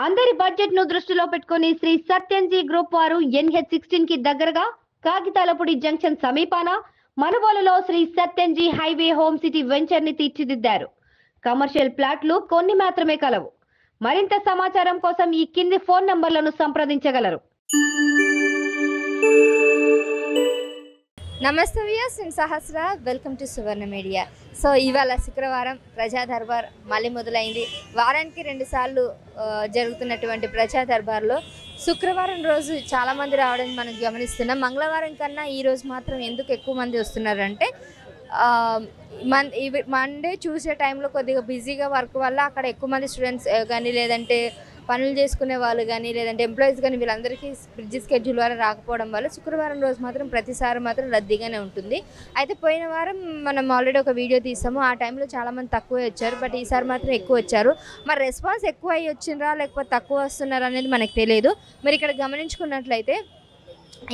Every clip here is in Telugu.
అందరి బడ్జెట్ ను దృష్టిలో పెట్టుకుని శ్రీ సత్యంజీ గ్రూప్ వారు NH16 కి దగ్గరగా కాగితాలపూడి జంక్షన్ సమీపాన మనుబోలులో Sri Satyamji highway home city venture ని తీర్చిదిద్దారు. కమర్షియల్ ప్లాట్లు కొన్ని మాత్రమే కలవు. మరింత సమాచారం కోసం ఈ కింది ఫోన్ నంబర్లను సంప్రదించగలరు. నమస్తే వ్యూయర్స్, నేను Sahasra. Welcome to Suvarna media. So ఇవాళ శుక్రవారం ప్రజా దర్బార్ మళ్ళీ మొదలైంది. వారానికి 2 సార్లు జరుగుతున్నటువంటి ప్రజా దర్బార్లో శుక్రవారం రోజు చాలామంది రావడం మనం గమనిస్తున్నాం. మంగళవారం కన్నా ఈరోజు మాత్రం ఎందుకు ఎక్కువ మంది వస్తున్నారంటే మండే చూసే టైంలో కొద్దిగా బిజీగా వర్క్ వల్ల అక్కడ ఎక్కువ మంది స్టూడెంట్స్ కానీ లేదంటే పనులు చేసుకునే వాళ్ళు కానీ లేదంటే ఎంప్లాయీస్ కానీ వీళ్ళందరికీ బిజీ స్కెడ్యూల్ వల్ల రాకపోవడం వల్ల శుక్రవారం రోజు మాత్రం ప్రతిసారి మాత్రం రద్దీగానే ఉంటుంది. అయితే పోయిన వారం మనం ఆల్రెడీ ఒక వీడియో తీసాము. ఆ టైంలో చాలామంది తక్కువ వచ్చారు, బట్ ఈసారి మాత్రం ఎక్కువ వచ్చారు. మరి రెస్పాన్స్ ఎక్కువ అయ్యి వచ్చిండ్రా లేకపోతే తక్కువ వస్తున్నారా అనేది మనకు తెలియదు. మరి ఇక్కడ గమనించుకున్నట్లయితే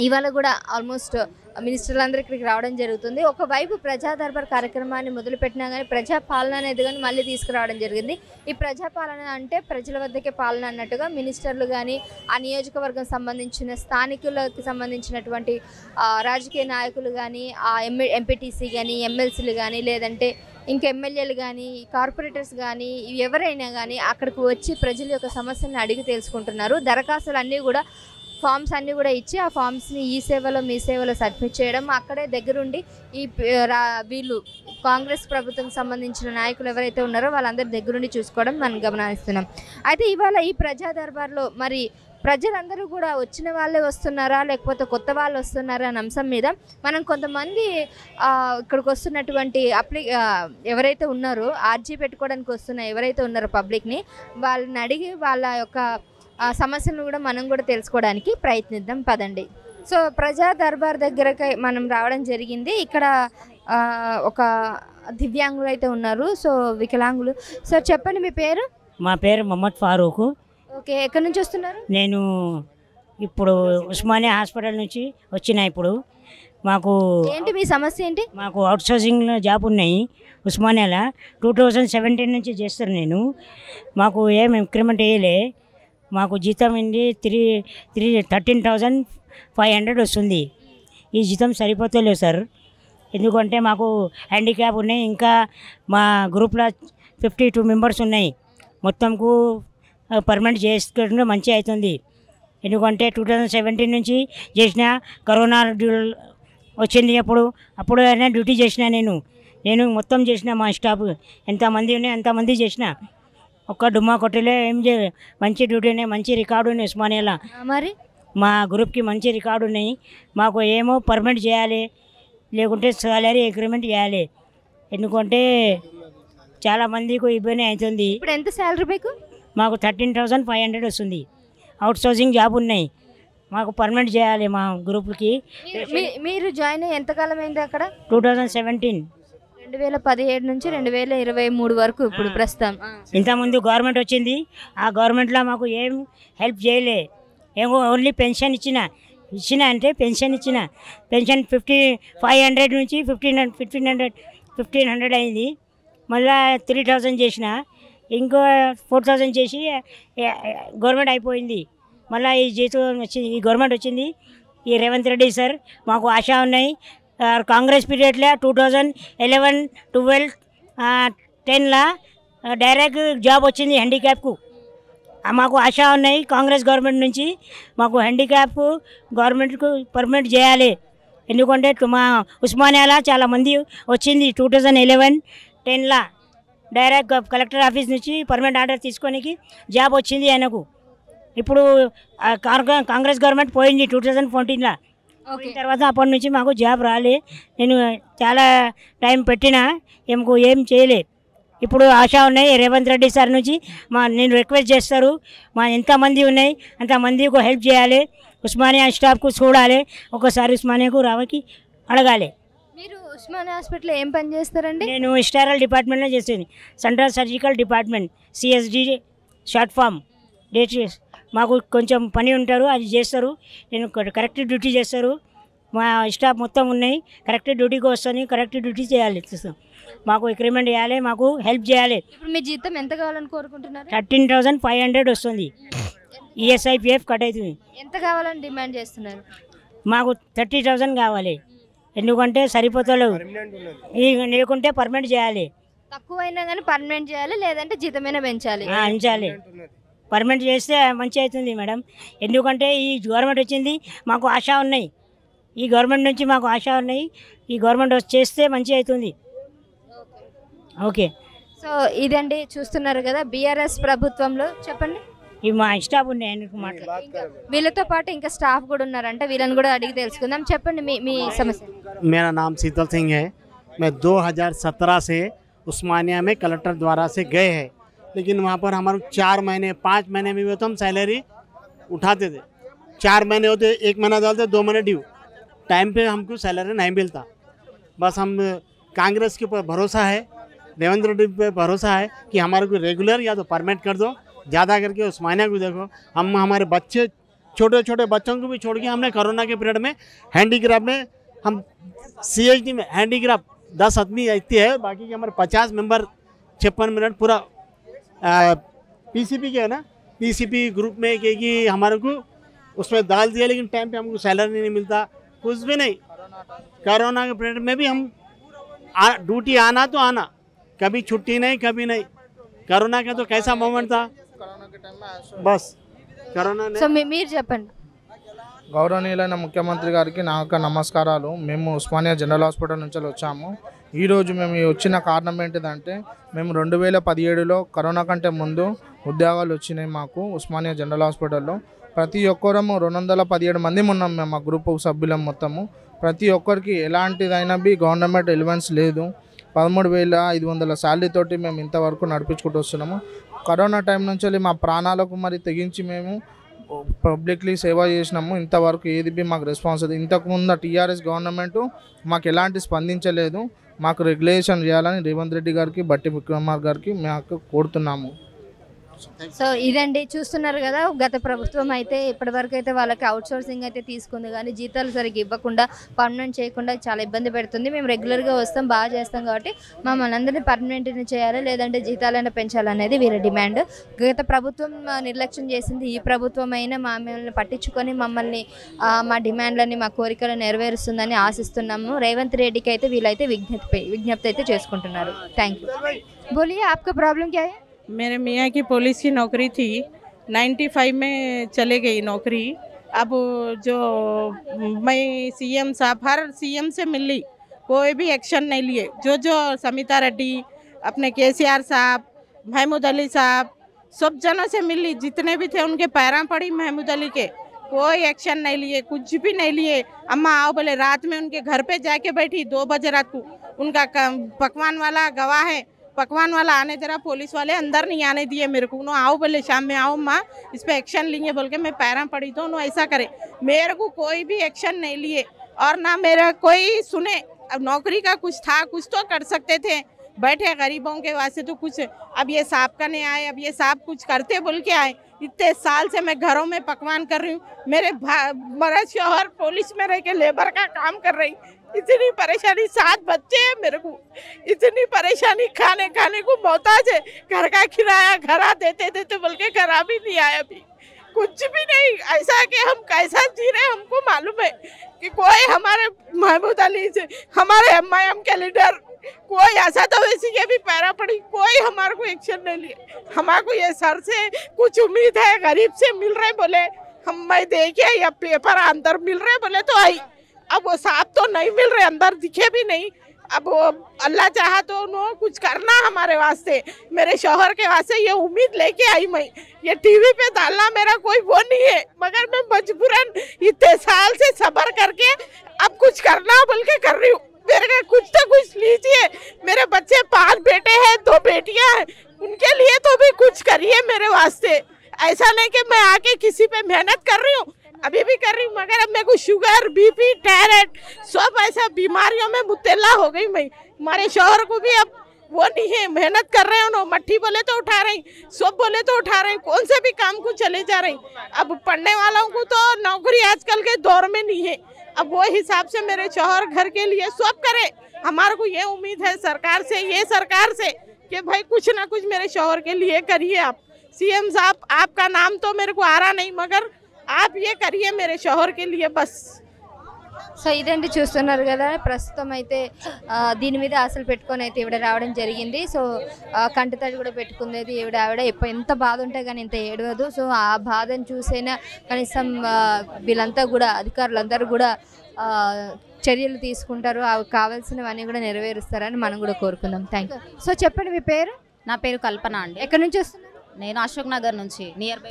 ఇవాళ కూడా ఆల్మోస్ట్ మినిస్టర్లందరూ ఇక్కడికి రావడం జరుగుతుంది. ఒకవైపు ప్రజా దర్బార్ కార్యక్రమాన్ని మొదలుపెట్టినా కానీ ప్రజాపాలన అనేది కానీ మళ్ళీ తీసుకురావడం జరిగింది. ఈ ప్రజాపాలన అంటే ప్రజల వద్దకే పాలన అన్నట్టుగా మినిస్టర్లు కానీ ఆ నియోజకవర్గం సంబంధించిన స్థానికులకు సంబంధించినటువంటి రాజకీయ నాయకులు కానీ ఆ ఎంపీటీసీ కానీ ఎమ్మెల్సీలు కానీ లేదంటే ఇంకా ఎమ్మెల్యేలు కానీ కార్పొరేటర్స్ కానీ ఎవరైనా కానీ అక్కడికి వచ్చి ప్రజల యొక్క సమస్యలను అడిగి తెలుసుకుంటున్నారు. దరఖాస్తులు అన్నీ కూడా ఫామ్స్ అన్నీ కూడా ఇచ్చి ఆ ఫామ్స్ని ఈ సేవలో మీ సేవలో సబ్మిట్ చేయడం, అక్కడే దగ్గరుండి ఈ వీళ్ళు కాంగ్రెస్ ప్రభుత్వంకి సంబంధించిన నాయకులు ఎవరైతే ఉన్నారో వాళ్ళందరి దగ్గరుండి చూసుకోవడం మనం గమనిస్తున్నాం. అయితే ఇవాళ ఈ ప్రజా దర్బార్లో మరి ప్రజలందరూ కూడా వచ్చిన వాళ్ళే వస్తున్నారా లేకపోతే కొత్త వాళ్ళు వస్తున్నారా అనే అంశం మీద మనం కొంతమంది ఇక్కడికి వస్తున్నటువంటి ఎవరైతే ఉన్నారో ఆర్జీ పెట్టుకోవడానికి వస్తున్న ఎవరైతే ఉన్నారో పబ్లిక్ని వాళ్ళని అడిగి వాళ్ళ యొక్క సమస్యలను కూడా మనం కూడా తెలుసుకోవడానికి ప్రయత్నిద్దాం పదండి. సో ప్రజా దర్బార్ దగ్గరకి మనం రావడం జరిగింది. ఇక్కడ ఒక దివ్యాంగులు అయితే ఉన్నారు, సో వికలాంగులు. సో చెప్పండి మీ పేరు? మా పేరు మొహమ్మద్ ఫారూక్. ఓకే, ఎక్కడి నుంచి వస్తున్నారు? నేను ఇప్పుడు ఉస్మానియా హాస్పిటల్ నుంచి వచ్చిన. ఇప్పుడు మాకు ఏంటి మీ సమస్య ఏంటి? మాకు అవుట్సోర్సింగ్లో జాబ్ ఉన్నాయి ఉస్మానియాలో. 2017 నుంచి చేస్తాను నేను. మాకు ఏం ఇంక్రిమెంట్ వేయలే. మాకు జీతం ఏంటి 13,500 వస్తుంది. ఈ జీతం సరిపోతలేదు సార్. ఎందుకంటే మాకు హ్యాండిక్యాప్ ఉన్నాయి. ఇంకా మా గ్రూప్లో 52 మెంబర్స్ ఉన్నాయి. మొత్తంకు పర్మనెంట్ చేసుకుంటే మంచిగా అవుతుంది. ఎందుకంటే 2017 నుంచి చేసిన కరోనా వచ్చింది. అప్పుడు అయినా డ్యూటీ చేసిన నేను మొత్తం చేసిన. మా స్టాఫ్ ఎంతమంది ఉన్నాయి అంతమంది చేసిన. ఒక్క డుమ్మా కొట్టలే ఏం మంచి డ్యూటీ ఉన్నాయి, మంచి రికార్డు ఉన్నాయి ఉస్మానియాలో. మరి మా గ్రూప్కి మంచి రికార్డు ఉన్నాయి. మాకు ఏమో పర్మనెంట్ చేయాలి, లేకుంటే సాలరీ అగ్రిమెంట్ చేయాలి. ఎందుకంటే చాలామందికి ఇబ్బంది అవుతుంది. ఇప్పుడు ఎంత శాలరీ మీకు? మాకు 13,500 వస్తుంది. అవుట్సోర్సింగ్ జాబ్ ఉన్నాయి. మాకు పర్మనెంట్ చేయాలి మా గ్రూప్కి. మీరు జాయిన్ అయ్యి ఎంతకాలం అయింది అక్కడ? 2017 2017 నుంచి 2023 వరకు ఇప్పుడు ప్రస్తుతం. ఇంతకుముందు గవర్నమెంట్ వచ్చింది. ఆ గవర్నమెంట్లో మాకు ఏం హెల్ప్ చేయలే. ఏమో ఓన్లీ పెన్షన్ ఇచ్చిన అంటే పెన్షన్ ఇచ్చిన. పెన్షన్ 500 నుంచి 1500 అయింది. మళ్ళీ 3000 చేసిన. ఇంకో 4000 చేసి గవర్నమెంట్ అయిపోయింది. మళ్ళీ ఈ జీతం వచ్చింది, ఈ గవర్నమెంట్ వచ్చింది. ఈ రేవంత్ రెడ్డి సార్ మాకు ఆశ ఉన్నాయి. కాంగ్రెస్ పీరియడ్లో 2011, 12, 10లా డైరెక్ట్ జాబ్ వచ్చింది హ్యాండిక్యాప్కు. మాకు ఆశ ఉన్నాయి కాంగ్రెస్ గవర్నమెంట్ నుంచి. మాకు హ్యాండిక్యాప్ గవర్నమెంట్కు పర్మనెంట్ చేయాలి. ఎందుకంటే మా ఉస్మానియాలో చాలామంది వచ్చింది 2011, 10లా డైరెక్ట్ కలెక్టర్ ఆఫీస్ నుంచి పర్మనెంట్ ఆర్డర్ తీసుకోనికి జాబ్ వచ్చింది ఆయనకు. ఇప్పుడు కాంగ్రెస్ గవర్నమెంట్ పోయింది 2014లా. తర్వాత అప్పటి నుంచి మాకు జాబ్ రాలే. నేను చాలా టైం పెట్టినా ఏం చేయలే. ఇప్పుడు ఆశ ఉన్నాయి రేవంత్ రెడ్డి సార్ నుంచి. నేను రిక్వెస్ట్ చేస్తారు, ఎంతమంది ఉన్నాయి అంతమందికి హెల్ప్ చేయాలి. ఉస్మానియా స్టాఫ్కు చూడాలి. ఒకసారి ఉస్మానియాకు రావకి అడగాలి. మీరు ఉస్మానియా హాస్పిటల్లో ఏం పని చేస్తారండి? నేను స్టెరైల్ డిపార్ట్మెంట్లో చేస్తాను. Central surgical department, CSD short form. మాకు కొంచెం పని ఉంటారు, అది చేస్తారు. నేను కరెక్ట్ డ్యూటీ చేస్తారు. మా స్టాఫ్ మొత్తం ఉన్నాయి. కరెక్ట్ డ్యూటీకి వస్తాను, కరెక్ట్ డ్యూటీ చేయాలి. మాకు అగ్రిమెంట్ చేయాలి, మాకు హెల్ప్ చేయాలి. ఇప్పుడు మీ జీతం ఎంత కావాలని కోరుకుంటున్నారు? 13,500 వస్తుంది. ఈఎస్ఐ పిఎఫ్ కట్ అవుతుంది. ఎంత కావాలని డిమాండ్ చేస్తున్నారు? మాకు 30,000 కావాలి, ఎందుకంటే సరిపోతలేవు. లేకుంటే పర్మనెంట్ చేయాలి. తక్కువైనా కానీ పర్మనెంట్ చేయాలి, లేదంటే జీతమైనా పెంచాలి. పెంచాలి. పర్మనెంట్ చేస్తే మంచి అవుతుంది మేడం, ఎందుకంటే ఈ గవర్నమెంట్ వచ్చింది, మాకు ఆశ ఉన్నాయి. ఈ గవర్నమెంట్ నుంచి మాకు ఆశ ఉన్నాయి. ఈ గవర్నమెంట్ చేస్తే మంచి అవుతుంది. ఓకే. సో ఇదండి, చూస్తున్నారు కదా బీఆర్ఎస్ ప్రభుత్వంలో. చెప్పండి. ఇవి మా స్టాఫ్ ఉన్నాయి వీళ్ళతో పాటు ఇంకా స్టాఫ్ కూడా ఉన్నారంటే వీళ్ళని కూడా అడిగి తెలుసుకుందాం. చెప్పండి మీ సమస్య. मेरा नाम शीतल सिंह है। मैं 2017 से उस्मानिया में कलेक्टर द्वारा से गए हैं, लेकिन वहाँ पर हमारे 4 महीने 5 महीने में भी तो हम सैलरी उठाते थे। 4 महीने होते, 1 महीना डालते, 2 महीने ड्यू, टाइम पे हमको सैलरी नहीं मिलता। बस हम कांग्रेस के ऊपर भरोसा है, रेवंत रेड्डी पे भरोसा है कि हमारे को रेगुलर या तो परमानेंट कर दो। ज़्यादा करके उस्मानिया को देखो, हम हमारे बच्चे छोटे छोटे बच्चों को भी छोड़ के हमने कोरोना के पीरियड में हैंडीक्राफ्ट में हम CHD में हैंडीक्राफ्ट 10 आदमी आती है, बाकी के हमारे 50 मेंबर 56 मिनट पूरा PCP के है ना, PCP ग्रुप में कि हमारे को उसमें डाल दिया, लेकिन टाइम पे हमको सैलरी नहीं मिलता, कुछ भी नहीं। कोरोना के पीरियड में भी हम ड्यूटी आना तो आना, कभी छुट्टी नहीं, कभी नहीं। कोरोना का तो कैसा मोमेंट था, बस कोरोना సో మీరు చెప్పండి. గౌరవనీయులైన ముఖ్యమంత్రి గారికి నా యొక్క నమస్కారాలు. మేము ఉస్మానియా జనరల్ హాస్పిటల్ నుంచి వచ్చాము. ఈరోజు మేము వచ్చిన కారణం ఏంటిదంటే, మేము 2017లో కరోనా కంటే ముందు ఉద్యోగాలు వచ్చినాయి మాకు ఉస్మానియా జనరల్ హాస్పిటల్లో. ప్రతి ఒక్కరము 217 మంది ఉన్నాం మేము, మా గ్రూప్ సభ్యులం మొత్తము. ప్రతి ఒక్కరికి ఎలాంటిదైనా బి గవర్నమెంట్ ఎలివెన్స్ లేదు. 13,500 శాలరీ తోటి మేము ఇంతవరకు నడిపించుకుంటూ వస్తున్నాము. కరోనా టైం నుంచి మా ప్రాణాలకు మరి తెగించి మేము పబ్లిక్లీ సేవ చేసినాము. ఇంతవరకు ఏది బి మాకు రెస్పాన్స్ లేదు. ఇంతకుముందు టీఆర్ఎస్ గవర్నమెంట్ మాకు ఎలాంటి స్పందించలేదు. మాకు రెగ్యులేషన్ చేయాలని రేవంత్ రెడ్డి గారికి, బట్టి విక్రమార్ గారికి మాకు కోరుతున్నాము. సో ఇదండి, చూస్తున్నారు కదా, గత ప్రభుత్వం అయితే ఇప్పటివరకు అయితే వాళ్ళకి అవుట్సోర్సింగ్ అయితే తీసుకుంది, కానీ జీతాలు సరిగ్గా ఇవ్వకుండా పర్మనెంట్ చేయకుండా చాలా ఇబ్బంది పెడుతుంది. మేము రెగ్యులర్గా వస్తాం, బాగా చేస్తాం, కాబట్టి మమ్మల్ని అందరినీ పర్మనెంట్ని చేయాలి, లేదంటే జీతాలైనా పెంచాలనేది వీళ్ళ డిమాండ్. గత ప్రభుత్వం నిర్లక్ష్యం చేసింది, ఈ ప్రభుత్వం అయినా మమ్మల్ని పట్టించుకొని మమ్మల్ని మా డిమాండ్లని, మా కోరికలు నెరవేరుస్తుందని ఆశిస్తున్నాము. రేవంత్ రెడ్డికి అయితే వీళ్ళైతే విజ్ఞప్తి అయితే చేసుకుంటున్నారు. Thank you. బోలియే, ఆప్కా ప్రాబ్లం క్యా హై? मेरे मियाँ की पुलिस की नौकरी थी, 95 में चले गई नौकरी। अब जो मैं CM साहब, हर CM से मिली, कोई भी एक्शन नहीं लिए। जो समिता रेड्डी, अपने KCR साहब, महमूद अली साहब, सब जनों से मिली, जितने भी थे उनके पैरां पड़ी महमूद अली के, कोई एक्शन नहीं लिए, कुछ भी नहीं लिए। अम्मा आओ बोले, रात में उनके घर पे जाके बैठी 2 बजे रात को। उनका पकवान वाला गवाह है, पकवान वाला आने जरा, पुलिस वाले अंदर नहीं आने दिए मेरे को। उन्होंने आओ बोले, शाम में आओ माँ, इस पर एक्शन लेंगे बोल के मैं पैरा पड़ी तो उन्होंने ऐसा करे। मेरे को कोई भी एक्शन नहीं लिए और ना मेरा कोई सुने। अब नौकरी का कुछ था, कुछ तो कर सकते थे, बैठे गरीबों के वास्ते तो कुछ। अब ये साहब का नहीं आए, अब ये साहब कुछ करते बोल के आए। इतने साल से मैं घरों में पकवान कर रही हूँ, मेरा शोहर पुलिस में रह के लेबर का काम कर रही। इतनी परेशानी, 7 बच्चे हैं मेरे को, इतनी परेशानी, खाने को मोहताज है। घर का किराया घरा देते बोल के घरा भी नहीं आया अभी, कुछ भी नहीं। ऐसा कि हम कैसा जी रहे हमको मालूम है कि कोई हमारे महमूद अली से, हमारे MIM के लीडर, कोई ऐसा तो वैसी के भी पैरा पड़ी, कोई हमारे को एक्शन नहीं लिए। हमारे को ये सर से कुछ उम्मीद है, गरीब से मिल रहे बोले हम, मैं देखे या पेपर अंदर मिल रहे बोले तो आई। अब वो साहब तो नहीं मिल रहे, अंदर दिखे भी नहीं। अब वो अल्लाह चाहा तो उन्होंने कुछ करना हमारे वास्ते, मेरे शौहर के वास्ते ये उम्मीद लेके आई। मैं ये टीवी पे डालना मेरा कोई वो नहीं है, मगर मैं मजबूरन इतने साल से सब्र करके अब कुछ करना बोल के कर रही हूँ। मेरे का कुछ तो कुछ लीजिए। मेरे बच्चे 5 बेटे हैं, 2 बेटियां हैं, उनके लिए तो भी कुछ करिए मेरे वास्ते। ऐसा नहीं कि मैं आके किसी पे मेहनत कर रही हूँ, अभी भी कर रही हूँ, मगर अब मेरे को शुगर, BP, थायराइड सब ऐसा बीमारियों में मुब्तला हो गई मैं। हमारे शौहर को भी अब वो नहीं है, मेहनत कर रहे हैं उन्होंने, मट्ठी बोले तो उठा रही, सब बोले तो उठा रहे, कौन से भी काम को चले जा रही। अब पढ़ने वालों को तो नौकरी आजकल के दौर में नहीं है। अब वो हिसाब से मेरे शौहर घर के लिए सब करे, हमारे को ये उम्मीद है सरकार से, ये सरकार से कि भाई कुछ ना कुछ मेरे शौहर के लिए करिए आप। सीएम साहब आपका नाम तो मेरे को आ रहा नहीं, मगर आप ये करिए मेरे शौहर के लिए बस। సో ఇదండి చూస్తున్నారు కదా, ప్రస్తుతం అయితే దీని మీద ఆశలు పెట్టుకొని అయితే ఈవిడ రావడం జరిగింది. సో కంటితడి కూడా పెట్టుకునేది ఆవిడ ఎంత బాధ ఉంటే కానీ ఇంత ఏడవదు. సో ఆ బాధను చూసైనా కనీసం వీళ్ళంతా కూడా అధికారులందరూ కూడా చర్యలు తీసుకుంటారు, అవి కావాల్సినవన్నీ కూడా నెరవేరుస్తారని మనం కూడా కోరుకుందాం. Thank you. సో చెప్పండి మీ పేరు? నా పేరు కల్పన అండి. ఎక్కడి నుంచి వస్తున్నారు? నేను అశోక్ నగర్ నుంచి, నియర్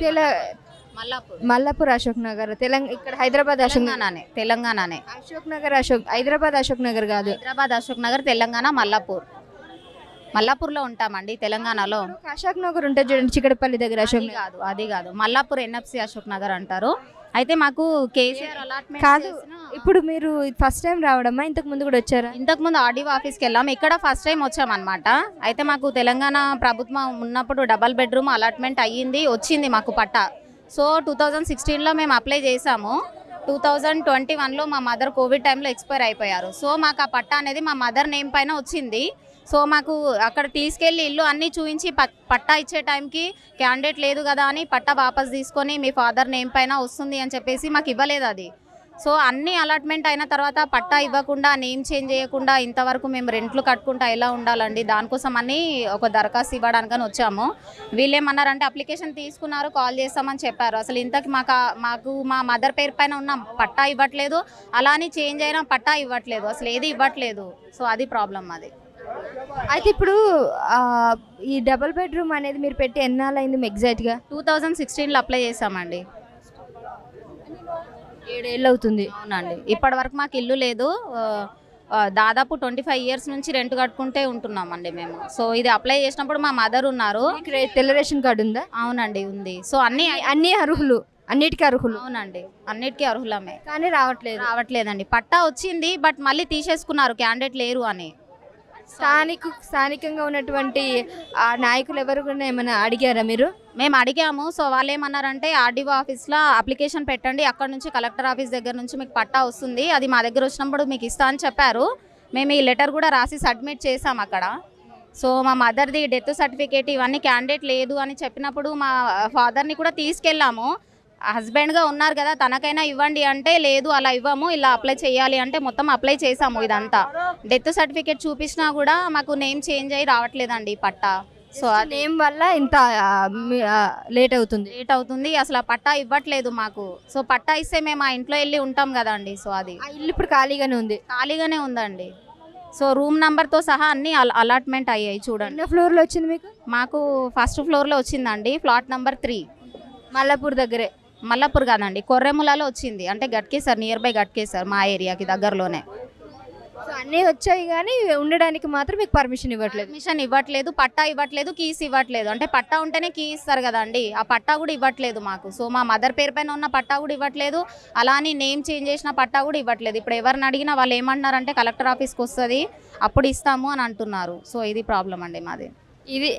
మల్లాపూర్ అశోక్ నగర్, తెలంగాణ. ఇక్కడ హైదరాబాద్ తెలంగాణనే. అశోక్ నగర్ హైదరాబాద్ అశోక్ నగర్ కాదు, హైదరాబాద్ అశోక్ నగర్, తెలంగాణ మల్లాపూర్లో ఉంటామండి, తెలంగాణలో. అశోక్ నగర్ ఉంటుంది చూడండి, చిక్కడపల్లి దగ్గర. అశోక్ అది కాదు మల్లాపూర్ ఎన్ఎఫ్సి అశోక్ నగర్ అంటారు. అయితే మాకు కేసీఆర్ అలాట్మెంట్ కాదు. ఇప్పుడు మీరు ఫస్ట్ టైం రావడమా, ఇంతకు ముందు కూడా వచ్చారా? ఇంతకు ముందు ఆర్డీఓ ఆఫీస్కి వెళ్ళాము, ఇక్కడ ఫస్ట్ టైం వచ్చామన్నమాట. అయితే మాకు తెలంగాణ ప్రభుత్వం ఉన్నప్పుడు డబల్ బెడ్రూమ్ అలాట్మెంట్ అయ్యింది, వచ్చింది మాకు పట్టా. సో 2016లో మేము అప్లై చేసాము. 2021లో మా మదర్ కోవిడ్ టైంలో ఎక్స్పైర్ అయిపోయారు. సో మాకు ఆ పట్టా అనేది మా మదర్ నేమ్ పైన వచ్చింది. సో మాకు అక్కడ తీసుకెళ్ళి ఇల్లు అన్నీ చూపించి పట్టా ఇచ్చే టైంకి క్యాండిడేట్ లేదు కదా అని పట్టా వాపస్ తీసుకొని మీ ఫాదర్ నేమ్ పైన వస్తుంది అని చెప్పేసి మాకు ఇవ్వలేదు అది. సో అన్ని అలాట్మెంట్ అయిన తర్వాత పట్టా ఇవ్వకుండా, నేమ్ చేంజ్ చేయకుండా ఇంతవరకు మేము రెంట్లు కట్టుకుంటా ఎలా ఉండాలండి? దానికోసం అని ఒక దరఖాస్తు ఇవ్వడానికని వచ్చాము. వీళ్ళు ఏమన్నారంటే అప్లికేషన్ తీసుకున్నారు, కాల్ చేస్తామని చెప్పారు. అసలు ఇంతకు మాకు మా మదర్ పేరు పైన ఉన్న పట్టా ఇవ్వట్లేదు, అలా అని చేంజ్ అయినా పట్టా ఇవ్వట్లేదు, అసలు ఏది ఇవ్వట్లేదు. సో అది ప్రాబ్లం అది. అయితే ఇప్పుడు ఈ డబుల్ బెడ్రూమ్ అనేది మీరు పెట్టి ఎన్నాళ్ళు అయింది ఎగ్జాక్ట్గా? 2016లో అప్లై చేసామండి. 7 ఏళ్ళు అవుతుంది. అవునండి. ఇప్పటి వరకు మాకు ఇల్లు లేదు. దాదాపు 25 ఇయర్స్ నుంచి రెంట్ కట్టుకుంటే ఉంటున్నామండి మేము. సో ఇది అప్లై చేసినప్పుడు మా మదర్ ఉన్నారు. తెల్ల రేషన్ కార్డు ఉందా? అవునండి ఉంది. సో అన్ని అర్హులు, అన్నిటికీ అర్హులు. అవునండి, అన్నిటికీ అర్హులమే, కానీ రావట్లేదండి. పట్టా వచ్చింది, బట్ మళ్ళీ తీసేసుకున్నారు క్యాండిడేట్ లేరు అని. స్థానికంగా ఉన్నటువంటి ఆ నాయకులు ఎవరు కూడా ఏమైనా అడిగారా మీరు? మేము అడిగాము. సో వాళ్ళు ఏమన్నారంటే ఆర్డీఓ ఆఫీస్లో అప్లికేషన్ పెట్టండి, అక్కడ నుంచి కలెక్టర్ ఆఫీస్ దగ్గర నుంచి మీకు పట్టా వస్తుంది, అది మా దగ్గర వచ్చినప్పుడు మీకు ఇస్తా అని చెప్పారు. మేము ఈ లెటర్ కూడా రాసి సబ్మిట్ చేసాం అక్కడ. సో మా మదర్ది డెత్ సర్టిఫికేట్ ఇవన్నీ క్యాండిడేట్ లేదు అని చెప్పినప్పుడు మా ఫాదర్ని కూడా తీసుకెళ్ళాము. హస్బెండ్గా ఉన్నారు కదా, తనకైనా ఇవ్వండి అంటే లేదు అలా ఇవ్వము, ఇలా అప్లై చేయాలి అంటే మొత్తం అప్లై చేసాము. ఇదంతా డెత్ సర్టిఫికేట్ చూపించినా కూడా మాకు నేమ్ చేంజ్ అయ్యి రావట్లేదండి పట్టా. సో ఆ నేమ్ వల్ల ఇంత లేట్ అవుతుంది. అసలు ఆ పట్టా ఇవ్వట్లేదు మాకు. సో పట్టా ఇస్తే మేము ఆ ఇంట్లో వెళ్ళి ఉంటాం కదండి. సో అది ఇల్లు ఇప్పుడు ఖాళీగానే ఉందండి. సో రూమ్ నెంబర్తో సహా అన్ని అలాట్మెంట్ అయ్యాయి. చూడండి. ఎన్నో ఫ్లోర్లో వచ్చింది మీకు? మాకు ఫస్ట్ ఫ్లోర్లో వచ్చిందండి, ఫ్లాట్ నెంబర్ 3. మల్లాపూర్ దగ్గరే? మల్లాపూర్ కాదండి, కొర్రెములలో వచ్చింది. అంటే గట్కేసర్, నియర్ బై గట్కేసర్, మా ఏరియాకి దగ్గరలోనే. సో అన్నీ వచ్చాయి కానీ ఉండడానికి మాత్రం మీకు పర్మిషన్ ఇవ్వట్లేదు, పట్టా ఇవ్వట్లేదు, కీస్ ఇవ్వట్లేదు. అంటే పట్టా ఉంటేనే కీ ఇస్తారు కదండి, ఆ పట్టా కూడా ఇవ్వట్లేదు మాకు. సో మా మదర్ పేరు పైన ఉన్న పట్టా కూడా ఇవ్వట్లేదు, అలా అని నేమ్ చేంజ్ చేసిన పట్టా కూడా ఇవ్వట్లేదు. ఇప్పుడు ఎవరిని అడిగినా వాళ్ళు ఏమంటున్నారంటే కలెక్టర్ ఆఫీస్కి వస్తుంది అప్పుడు ఇస్తాము అని అంటున్నారు. సో ఇది ప్రాబ్లం అండి మాది. ఇది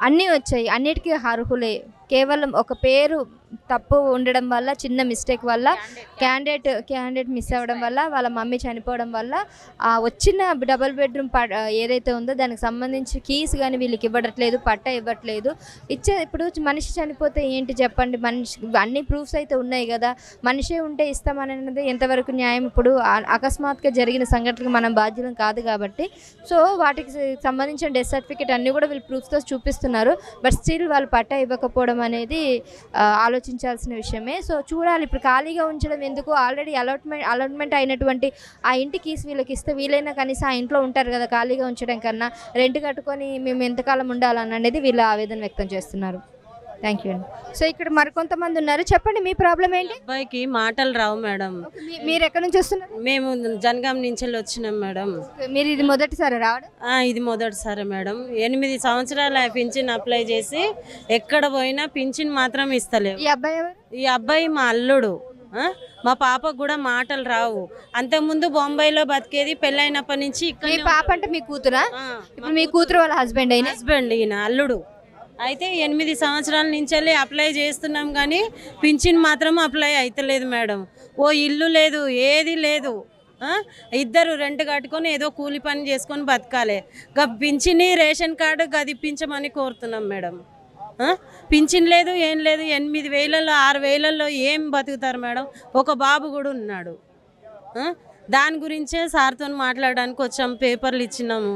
అన్నీ వచ్చాయి, అన్నిటికీ అర్హులే, కేవలం ఒక పేరు తప్పు ఉండడం వల్ల, చిన్న మిస్టేక్ వల్ల, క్యాండిడేట్ మిస్ అవ్వడం వల్ల, వాళ్ళ మమ్మీ చనిపోవడం వల్ల వచ్చిన డబుల్ బెడ్రూమ్ ఏదైతే ఉందో దానికి సంబంధించి కీస్ కానీ వీళ్ళకి ఇవ్వట్లేదు, పట్టా ఇవ్వట్లేదు. ఇప్పుడు మనిషి చనిపోతే ఏంటి చెప్పండి, అన్ని ప్రూఫ్స్ అయితే ఉన్నాయి కదా, మనిషే ఉంటే ఇస్తామనేది ఎంతవరకు న్యాయం? ఇప్పుడు అకస్మాత్తుగా జరిగిన సంఘటనకి మనం బాధ్యులం కాదు కాబట్టి, సో వాటికి సంబంధించిన డెత్ సర్టిఫికేట్ అన్నీ కూడా వీళ్ళు ప్రూఫ్తో చూపిస్తున్నారు. బట్ స్టిల్ వాళ్ళు పట్టా ఇవ్వకపోవడం అనేది ఆలోచించాల్సిన విషయమే. సో చూడాలి, ఇప్పుడు ఖాళీగా ఉంచడం ఎందుకు? ఆల్రెడీ అలాట్మెంట్ అయినటువంటి ఆ ఇంటి కీస్ వీళ్ళకి ఇస్తే వీలైనా కనీసం ఆ ఇంట్లో ఉంటారు కదా, ఖాళీగా ఉంచడం కన్నా రెంట్ కట్టుకొని మేము ఎంతకాలం ఉండాలని అనేది వీళ్ళు ఆవేదన వ్యక్తం చేస్తున్నారు. థ్యాంక్ యూ అండి. సో ఇక్కడ మరికొంతమంది ఉన్నారు, చెప్పండి మీ ప్రాబ్లం ఏంటి? అబ్బాయికి మాటలు రావు మేడం. మీరు ఎక్కడి నుంచి వస్తున్నారు? మేము జనగాం నుంచి వచ్చినాం మేడం. మీరు ఇది మొదటిసారి రావడం? ఇది మొదటిసారి మేడం. 8 సంవత్సరాల పింఛన్ అప్లై చేసి ఎక్కడ పోయినా పింఛన్ మాత్రం ఇస్తలేవు. ఈ అబ్బాయి మా అల్లుడు. మా పాపకు కూడా మాటలు రావు. అంతకుముందు బొంబాయిలో బతికేది, పెళ్ళైనప్పటి నుంచి ఇక్కడ. పాప అంటే మీ కూతురా? ఇప్పుడు మీ కూతురు వాళ్ళ హస్బెండ్ ఈయన అల్లుడు. అయితే 8 సంవత్సరాల నుంచి వెళ్ళి అప్లై చేస్తున్నాం కానీ పింఛన్ మాత్రం అప్లై అవుతలేదు మేడం. ఓ ఇల్లు లేదు, ఏది లేదు. ఇద్దరు రెంట్ కట్టుకొని ఏదో కూలి పని చేసుకొని బతకాలి. పింఛని రేషన్ కార్డు గదిప్పించమని కోరుతున్నాం మేడం. పింఛన్ లేదు, ఏం లేదు. 8,000 6,000 ఏం బతుకుతారు మేడం? ఒక బాబు కూడా ఉన్నాడు. దాని గురించే సార్తో మాట్లాడడానికి వచ్చాం. పేపర్లు ఇచ్చినాము,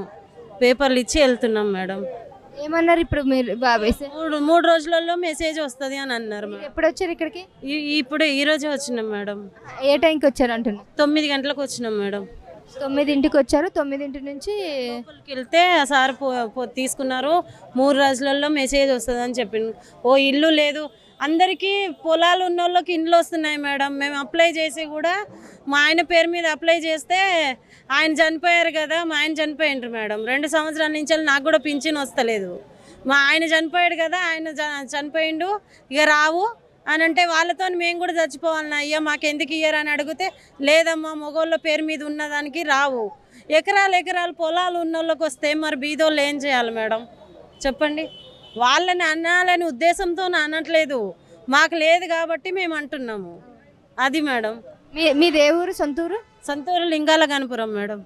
పేపర్లు ఇచ్చి వెళ్తున్నాం మేడం. ఏమన్నారు ఇప్పుడు మీరు? 3 రోజులలో మెసేజ్ వస్తుంది అని అన్నారు మేడం. ఎప్పుడు వచ్చారు ఇక్కడికి? ఇప్పుడు ఈ రోజే వచ్చినాం మేడం. ఏ టైంకి వచ్చారు అంటున్నారు? 9 గంటలకు వచ్చినాం మేడం. 9ంటికి వచ్చారు. 9ంటి నుంచి వెళ్తే సార్ తీసుకున్నారు. 3 రోజులలో మెసేజ్ వస్తుంది అని చెప్పిండు. ఓ ఇల్లు లేదు, అందరికీ పొలాలు ఉన్న వాళ్ళకి ఇండ్లు వస్తున్నాయి మేడం. మేము అప్లై చేసి కూడా మా ఆయన పేరు మీద అప్లై చేస్తే ఆయన చనిపోయారు కదా, మా ఆయన చనిపోయిండ్రు మేడం. 2 సంవత్సరాల నుంచి నాకు కూడా పింఛన్ వస్తలేదు. మా ఆయన చనిపోయాడు కదా, ఆయన చనిపోయిండు, ఇక రావు అని అంటే వాళ్ళతో మేము కూడా చచ్చిపోవాలన్నా అయ్యా మాకెందుకు ఇయ్యరు అని అడిగితే లేదమ్మా మగోళ్ళ పేరు మీద ఉన్నదానికి రావు. ఎకరాలు పొలాలు ఉన్న వాళ్ళకి వస్తే మరి బీదోళ్ళు ఏం చేయాలి మేడం చెప్పండి? వాళ్ళని అనాలని ఉద్దేశంతో అనట్లేదు, మాకు లేదు కాబట్టి మేము అంటున్నాము. అది మేడం. మీ దేవురు సొంతూరు లింగాల గణపురం మేడం.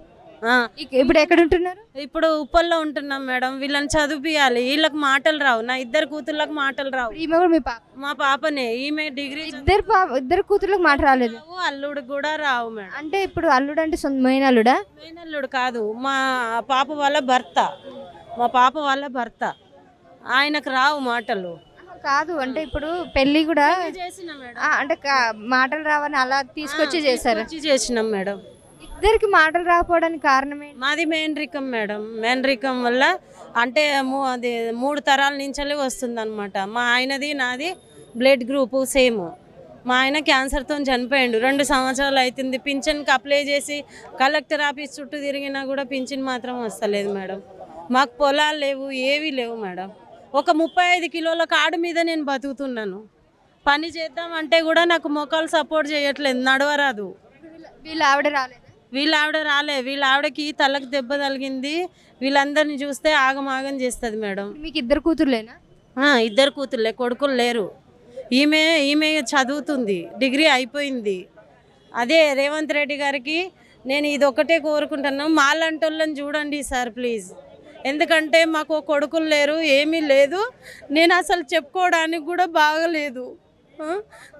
ఇప్పుడు ఎక్కడ ఉంటున్నారు? ఇప్పుడు ఉప్పల్లో ఉంటున్నాం మేడం. వీళ్ళని చదివియాలి, వీళ్ళకి మాటలు రావు. నా 2 కూతుర్లకు మాటలు రావు. ఈమె కూడా మీ పాప? మా పాపనే, ఈమె డిగ్రీ. ఇద్దరు కూతుర్లకు మాట రాలేదు? అల్లుడికి కూడా రావు మేడం. అంటే ఇప్పుడు అల్లుడు అంటే మెయిన్ అల్లుడా? మెయిన్ అల్లుడు కాదు, మా పాప వాళ్ళ భర్త. మా పాప వాళ్ళ భర్త, ఆయనకు రావు మాటలు. కాదు అంటే ఇప్పుడు పెళ్లి కూడా అంటే మాటలు రావని అలా తీసుకొచ్చి చేసినాం మేడం. ఇద్దరికి మాటలు రాకపోవడానికి కారణం ఏంటి? మాది మెయిన్ రికం మేడం. మెయిన్ రికం వల్ల అంటే అది 3 తరాల నుంచి వస్తుంది అనమాట. మా ఆయనది నాది బ్లడ్ గ్రూపు సేమ్. మా ఆయన క్యాన్సర్తో చనిపోయిండు. 2 సంవత్సరాలు అవుతుంది. పింఛన్కి అప్లై చేసి కలెక్టర్ ఆఫీస్ చుట్టూ తిరిగినా కూడా పింఛన్ మాత్రం వస్తలేదు మేడం. మాకు పొలాలు లేవు, ఏవి లేవు మేడం. ఒక 35 కిలోల కాడు మీద నేను బతుకుతున్నాను. పని చేద్దామంటే కూడా నాకు మొక్కలు సపోర్ట్ చేయట్లేదు, నడవరాదు. వీళ్ళ ఆవిడ రాలే. వీళ్ళ ఆవిడకి తలకు దెబ్బ తగిలింది. వీళ్ళందరినీ చూస్తే ఆగమాగం చేస్తుంది మేడం. మీకు 2 కూతుర్లేనా? 2 కూతుర్లే, కొడుకులు లేరు. ఈమె చదువుతుంది, డిగ్రీ అయిపోయింది. అదే రేవంత్ రెడ్డి గారికి నేను ఇది ఒకటే కోరుకుంటున్నాను, మాలాంటి వాళ్ళని చూడండి సార్ ప్లీజ్. ఎందుకంటే మాకు కొడుకులు లేరు, ఏమీ లేదు. నేను అసలు చెప్పుకోవడానికి కూడా బాగలేదు.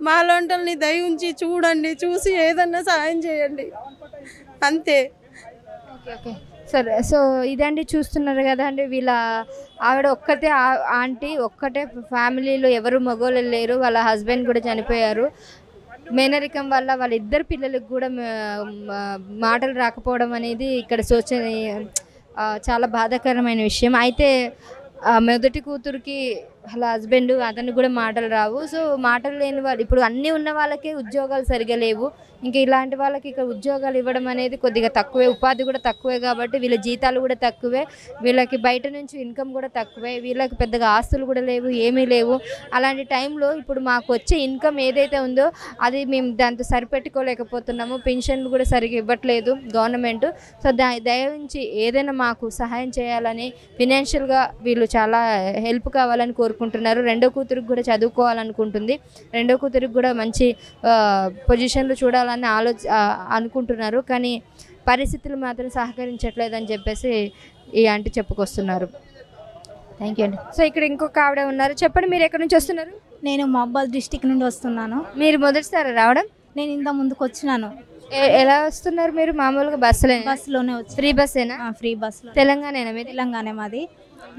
మాలాంటి వాళ్ళని దయ ఉంచి చూడండి, చూసి ఏదన్నా సాయం చేయండి అంతే. ఓకే సరే. సో ఇదండి, చూస్తున్నారు కదా అండి, వీళ్ళ ఆవిడ ఒక్కతే ఆంటీ, ఒక్కటే ఫ్యామిలీలో ఎవరు మగోళ్ళు లేరు. వాళ్ళ హస్బెండ్ కూడా చనిపోయారు. మేనరికం వల్ల వాళ్ళ 2 పిల్లలకు కూడా మాటలు రాకపోవడం అనేది ఇక్కడ చాలా బాధాకరమైన విషయం. అయితే మొదటి కూతురికి వాళ్ళ హస్బెండ్ అతనికి కూడా మాటలు రావు. సో మాటలు లేని వాళ్ళు ఇప్పుడు అన్నీ ఉన్న వాళ్ళకే ఉద్యోగాలు సరిగా లేవు. ఇంకా ఇలాంటి వాళ్ళకి ఇక్కడ ఉద్యోగాలు ఇవ్వడం అనేది కొద్దిగా తక్కువే, ఉపాధి కూడా తక్కువే. కాబట్టి వీళ్ళ జీతాలు కూడా తక్కువే, వీళ్ళకి బయట నుంచి ఇన్కమ్ కూడా తక్కువే, వీళ్ళకి పెద్దగా ఆస్తులు కూడా లేవు, ఏమీ లేవు. అలాంటి టైంలో ఇప్పుడు మాకు వచ్చే ఇన్కమ్ ఏదైతే ఉందో అది మేము దాంతో సరిపెట్టుకోలేకపోతున్నాము. పెన్షన్లు కూడా సరిగ్గా ఇవ్వట్లేదు గవర్నమెంట్. సో దయవించి ఏదైనా మాకు సహాయం చేయాలని, ఫినాన్షియల్గా వీళ్ళు చాలా హెల్ప్ కావాలని కోరుకుంటున్నారు. 2వ కూతురికి కూడా చదువుకోవాలనుకుంటుంది. 2వ కూతురికి కూడా మంచి పొజిషన్లో చూడాలని అనుకుంటున్నారు. కానీ పరిస్థితులు మాత్రం సహకరించట్లేదని చెప్పేసి ఈ ఆంటీ చెప్పుకొస్తున్నారు. థ్యాంక్ యూ అండి. సో ఇక్కడ ఇంకొక ఆవిడ ఉన్నారు. చెప్పండి, మీరు ఎక్కడి నుంచి వస్తున్నారు? నేను మహబాద్ డిస్టిక్ నుండి వస్తున్నాను. మీరు మొదటిసారి రావడం? నేను ఇంత ముందుకు వచ్చినాను. ఎలా వస్తున్నారు మీరు? మామూలుగా బస్సులోనే వచ్చి. ఫ్రీ బస్సేనా? Free bus. తెలంగాణ? తెలంగాణ మాది.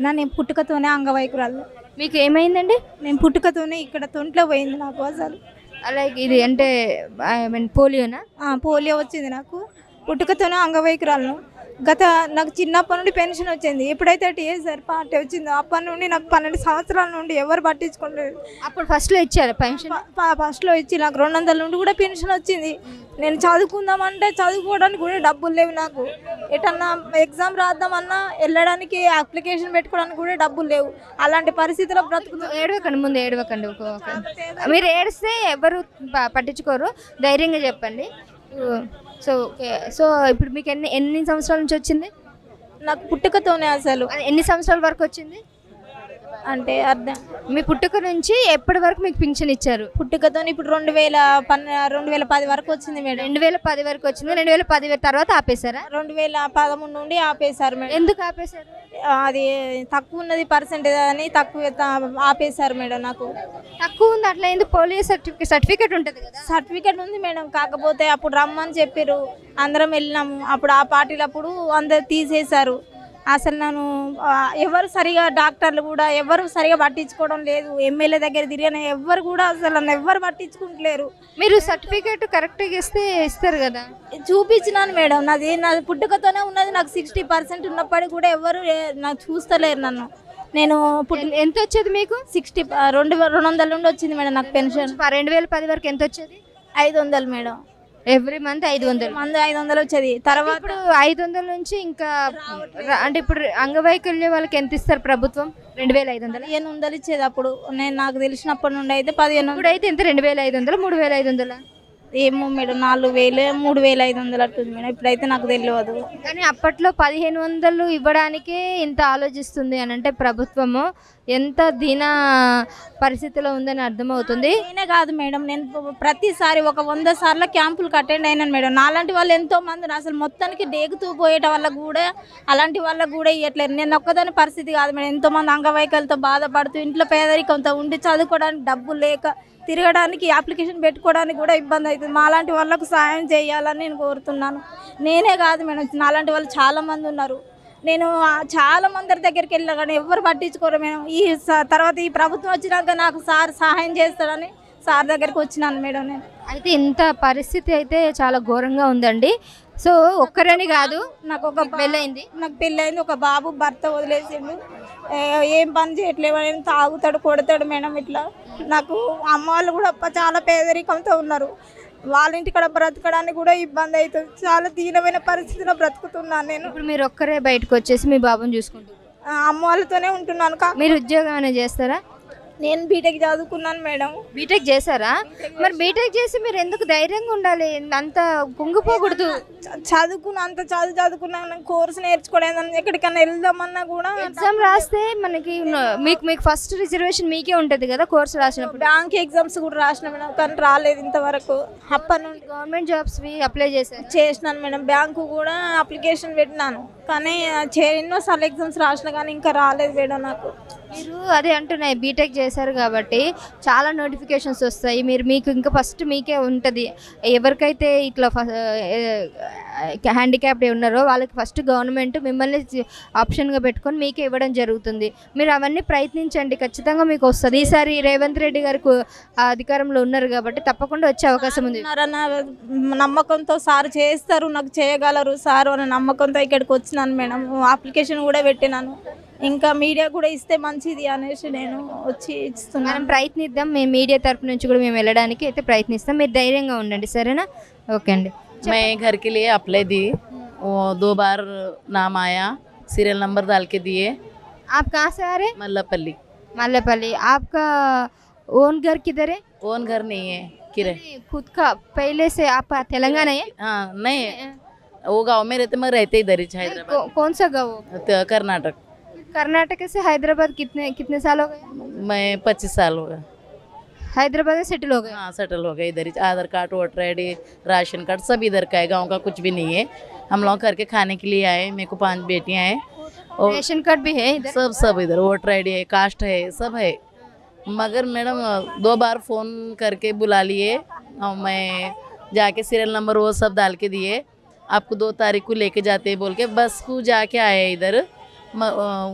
నేను పుట్టుకతోనే అంగవైకురాలు. మీకు ఏమైందండి? నేను పుట్టుకతోనే ఇక్కడ తొంట్లో పోయింది నాకు అసలు. అలాగే ఇది అంటే పోలియోనా? పోలియో వచ్చింది నాకు. పుట్టుకతోనే అంగవైకురాలను. నాకు చిన్నప్పటి నుండి పెన్షన్ వచ్చింది. ఎప్పుడైతే టీఎస్ఆర్ పార్టీ వచ్చిందో అప్పటి నుండి నాకు 12 సంవత్సరాల నుండి ఎవరు పట్టించుకోలేదు. అప్పుడు ఫస్ట్లో ఇచ్చారు పెన్షన్? ఫస్ట్లో ఇచ్చి నాకు 200 నుండి కూడా పెన్షన్ వచ్చింది. నేను చదువుకుందామంటే చదువుకోవడానికి కూడా డబ్బులు లేవు నాకు. ఎటన్నా ఎగ్జామ్ రాద్దామన్నా వెళ్ళడానికి అప్లికేషన్ పెట్టుకోవడానికి కూడా డబ్బులు లేవు. అలాంటి పరిస్థితిలో బ్రతుకుతుంది. ఏడవకండి, ముందు ఏడవకండి. మీరు ఏడిస్తే ఎవరు పట్టించుకోరు, ధైర్యంగా చెప్పండి. So okay. సో ఇప్పుడు మీకు ఎన్ని సంవత్సరాల నుంచి వచ్చింది? నాకు పుట్టుకతోనే. అసలు ఎన్ని సంవత్సరాల వరకు వచ్చింది? అంటే అర్థం మీ పుట్టుక నుంచి ఎప్పటి వరకు మీకు పింఛన్ ఇచ్చారు? పుట్టుకతో ఇప్పుడు 2010 వరకు వచ్చింది మేడం. 2010 వరకు వచ్చింది. 2010 తర్వాత ఆపేశారా? 2013 నుండి ఆపేశారు మేడం. ఎందుకు ఆపేశారు? అది తక్కువ ఉన్నది పర్సెంటేజ్ అని ఆపేశారు మేడం. నాకు తక్కువ ఉంది అట్లా ఎందుకు? పోలీస్ సర్టిఫికేట్ ఉంటుంది కదా. సర్టిఫికేట్ ఉంది మేడం, కాకపోతే అప్పుడు రమ్మని చెప్పారు, అందరం వెళ్ళినాము. అప్పుడు ఆ పార్టీలు అప్పుడు అందరు తీసేశారు. అసలు నన్ను ఎవరు సరిగా డాక్టర్లు కూడా ఎవరు సరిగా పట్టించుకోవడం లేదు. ఎమ్మెల్యే దగ్గర తిరిగిన ఎవరు కూడా అసలు నన్ను ఎవరు పట్టించుకుంటలేరు. మీరు సర్టిఫికేట్ కరెక్ట్గా ఇస్తారు కదా. చూపించినాను మేడం, నా పుట్టుకతోనే ఉన్నది. నాకు 60% ఉన్నప్పటికీ కూడా ఎవరు నాకు చూస్తలేరు నన్ను. నేను ఎంత వచ్చేది మీకు? 200 నుండి వచ్చింది మేడం నాకు పెన్షన్. 2010 వరకు ఎంత వచ్చేది? 500 మేడం. ఎవ్రీ మంత్ 500 వచ్చేది. తర్వాత ఇప్పుడు 500 నుంచి ఇంకా అంటే ఇప్పుడు అంగవైకల్య వాళ్ళకి ఎంత ఇస్తారు ప్రభుత్వం? 2500. 1500 ఇచ్చేది అప్పుడు నాకు తెలిసినప్పటి నుండి. అయితే 1500. ఇప్పుడు అయితే ఎంత? 2500, 3500? ఏమో మేడం, 4000, 3500 అట్టుంది మేడం. ఇప్పుడైతే నాకు తెలియదు. కానీ అప్పట్లో 1500 ఇవ్వడానికే ఇంత ఆలోచిస్తుంది అని అంటే ప్రభుత్వము ఎంత దీన పరిస్థితిలో ఉందని అర్థమవుతుంది. నేనే కాదు మేడం, నేను ప్రతిసారి ఒక 100 సార్లు క్యాంపులకు అటెండ్ అయినాను మేడం. నాలాంటి వాళ్ళు ఎంతో మంది అసలు మొత్తానికి డేగుతూ పోయేట వాళ్ళకు కూడా అలాంటి వాళ్ళకు కూడా ఇవ్వట్లేదు. నేను ఒక్కదాని పరిస్థితి కాదు మేడం, ఎంతోమంది అంగవైకల్యంతో బాధపడుతూ ఇంట్లో పేదరికంతో ఉండి చదువుకోవడానికి డబ్బులు లేక తిరగడానికి అప్లికేషన్ పెట్టుకోవడానికి కూడా ఇబ్బంది అవుతుంది. మాలాంటి వాళ్ళకు సాయం చేయాలని నేను కోరుతున్నాను. నేనే కాదు మేడం, నాలాంటి వాళ్ళు చాలామంది ఉన్నారు. నేను చాలా మంది దగ్గరికి వెళ్ళినా కానీ ఎవరు పట్టించుకోరు మేడం. తర్వాత ఈ ప్రభుత్వం వచ్చినాక నాకు సార్ సహాయం చేస్తాడని సార్ దగ్గరికి వచ్చినాను మేడం. నేను అయితే ఇంత పరిస్థితి అయితే చాలా ఘోరంగా ఉందండి. సో ఒక్కరని కాదు, నాకు పెళ్ళయింది. ఒక బాబు, భర్త వదిలేసిండు, ఏం పని చేయట్లేవు, ఏం తాగుతాడు, కొడతాడు మేడం. ఇట్లా నాకు అమ్మ వాళ్ళు కూడా చాలా పేదరికంతో ఉన్నారు. వాళ్ళ ఇంటికాడ బ్రతకడానికి కూడా ఇబ్బంది అవుతుంది. చాలా దీనమైన పరిస్థితిలో బ్రతుకుతున్నాను నేను. ఇప్పుడు మీరు ఒక్కరే బయటకు వచ్చేసి మీ బాబుని చూసుకుంటారు? అమ్మ వాళ్ళతోనే ఉంటున్నాను. మీరు ఉద్యోగం ఏమైనా చేస్తారా? నేను బీటెక్ చదువుకున్నాను మేడం. బీటెక్ చేశారా? మరి బీటెక్ చేసి మీరు ఎందుకు ధైర్యంగా ఉండాలి, అంత కుంగిపోకూడదు. చదువుకున్నాను, కోర్సు నేర్చుకోవడం, ఎక్కడికైనా వెళ్దామన్నా కూడా ఎగ్జామ్ రాస్తే మనకి మీకు ఫస్ట్ రిజర్వేషన్ మీకే ఉంటుంది కదా కోర్సు రాసినప్పుడు. బ్యాంక్ ఎగ్జామ్స్ కూడా రాసిన మేడం, కానీ రాలేదు ఇంతవరకు. అప్పటి నుండి గవర్నమెంట్ జాబ్స్వి అప్లై చేసినాను మేడం. బ్యాంకు కూడా అప్లికేషన్ పెట్టినాను, కానీ ఎన్నోసార్లు ఎగ్జామ్స్ రాసిన కానీ ఇంకా రాలేదు మేడం నాకు. మీరు అదే అంటున్నాయి, బీటెక్ చేశారు కాబట్టి చాలా నోటిఫికేషన్స్ వస్తాయి. మీకు ఇంకా ఫస్ట్ మీకే ఉంటుంది. ఎవరికైతే ఇట్లా హ్యాండిక్యాప్డ్ ఉన్నారో వాళ్ళకి ఫస్ట్ గవర్నమెంట్ మిమ్మల్ని ఆప్షన్గా పెట్టుకొని మీకే ఇవ్వడం జరుగుతుంది. మీరు అవన్నీ ప్రయత్నించండి, ఖచ్చితంగా మీకు వస్తుంది. ఈసారి రేవంత్ రెడ్డి గారికి అధికారంలో ఉన్నారు కాబట్టి తప్పకుండా వచ్చే అవకాశం ఉంది. నమ్మకంతో సార్ చేస్తారు, నాకు చేయగలరు సార్ అనే నమ్మకంతో ఇక్కడికి వచ్చినాను మేడం. అప్లికేషన్ కూడా పెట్టినాను, ఇంకా మీడియా కూడా ఇస్తే మంచిది అనేసి నేను వచ్చి ఇస్తున్నాను. మనం ప్రయత్నిద్దాం, మేము మీడియా తరపు నుంచి కూడా మేము వెళ్ళడానికి అయితే ప్రయత్నిస్తాం. మీరు ధైర్యంగా ఉండండి, సరేనా? ఓకే అండి. मैं घर के लिए अप्लाई दी, वो 2 बार नाम आया, सीरियल नंबर डाल के दिए. आप कहाँ से आ रहे? मल्लापल्ली. मल्लापल्ली. आपका ओन घर किधर है? ओन घर नहीं है, किराए. खुद का पहले से आप तेलंगाना है? हाँ नहीं, वो गाँव में रहते, मैं रहते इधर ही हैदराबाद. कौन सा गाँव? कर्नाटक. कर्नाटक से हैदराबाद कितने साल हो गए? मैं 25 साल हो गया. हैदराबाद में सेटल हो गए? हाँ सेटल हो गए इधर ही. Aadhaar card, voter I D, ration card सब इधर का है, गाँव का कुछ भी नहीं है. हम लोग करके खाने के लिए आए. मेरे को 5 बेटियाँ हैं और रेशन कार्ड भी है इधर? सब इधर. वोटर आई डी है, कास्ट है, सब है. मगर मैडम 2 बार फ़ोन करके बुला लिए और मैं जाके सीरियल नंबर वो सब डाल के दिए. आपको 2 तारीख को लेके जाते बोल के बस को जाके आए इधर.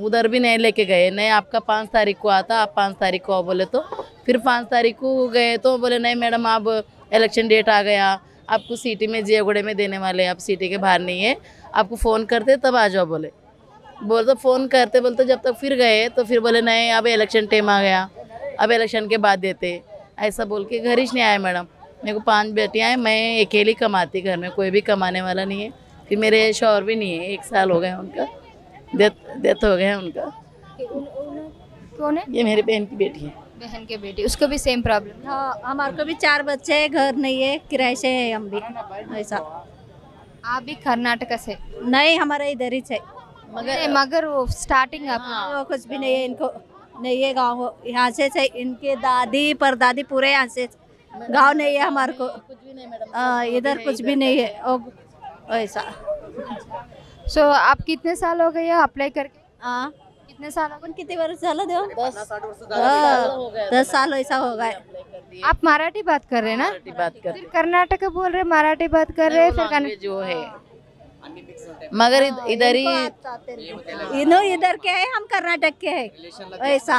उधर भी नहीं लेके गए. नहीं आपका 5 तारीख को आता, आप 5 तारीख को आओ बोले. तो फिर 5 तारीख को गए तो बोले नहीं मैडम आप इलेक्शन डेट आ गया, आपको सिटी में जियागुड़े में देने वाले, आप सिटी के बाहर नहीं है, आपको फ़ोन करते तब आ जाओ बोले. तो फ़ोन करते बोलते जब तक फिर गए तो फिर बोले नहीं अब इलेक्शन टाइम आ गया, अब इलेक्शन के बाद देते. ऐसा बोल के घर ही नहीं आए मैडम. मेरे को 5 बेटियाँ हैं, मैं अकेली कमाती, घर में कोई भी कमाने वाला नहीं है. फिर मेरे शौहर भी नहीं है, 1 साल हो गए उनका, डेथ हो गया उनका. कौन है? ये मेरी बहन की बेटी है. बहन के बेटी, उसको भी सेम प्रॉब्लम? हाँ, हमारे को भी 4 बच्चे हैं, घर नहीं है, किराए से है हम भी. ऐसा. आप भी कर्नाटक से? नहीं हमारा इधर ही है. मगर वो स्टार्टिंग आप वो कुछ भी नहीं है इनको. नहीं है गाँव, यहाँ से इनके दादी परदादी पूरे यहाँ से, गाँव नहीं है हमारे को, इधर कुछ भी नहीं है ऐसा। सो आप कितने साल हो गए अप्लाई करके? हाँ, कितने साल हो गए? कितने वर्ष चलो दो, 10 साल ऐसा हो गए। आप मराठी बात कर रहे हैं ना? बात कर फिर कर्नाटक बोल रहे, मराठी बात कर रहे, फिर जो है मगर इधर ही इधर के है, हम कर्नाटक के है ऐसा।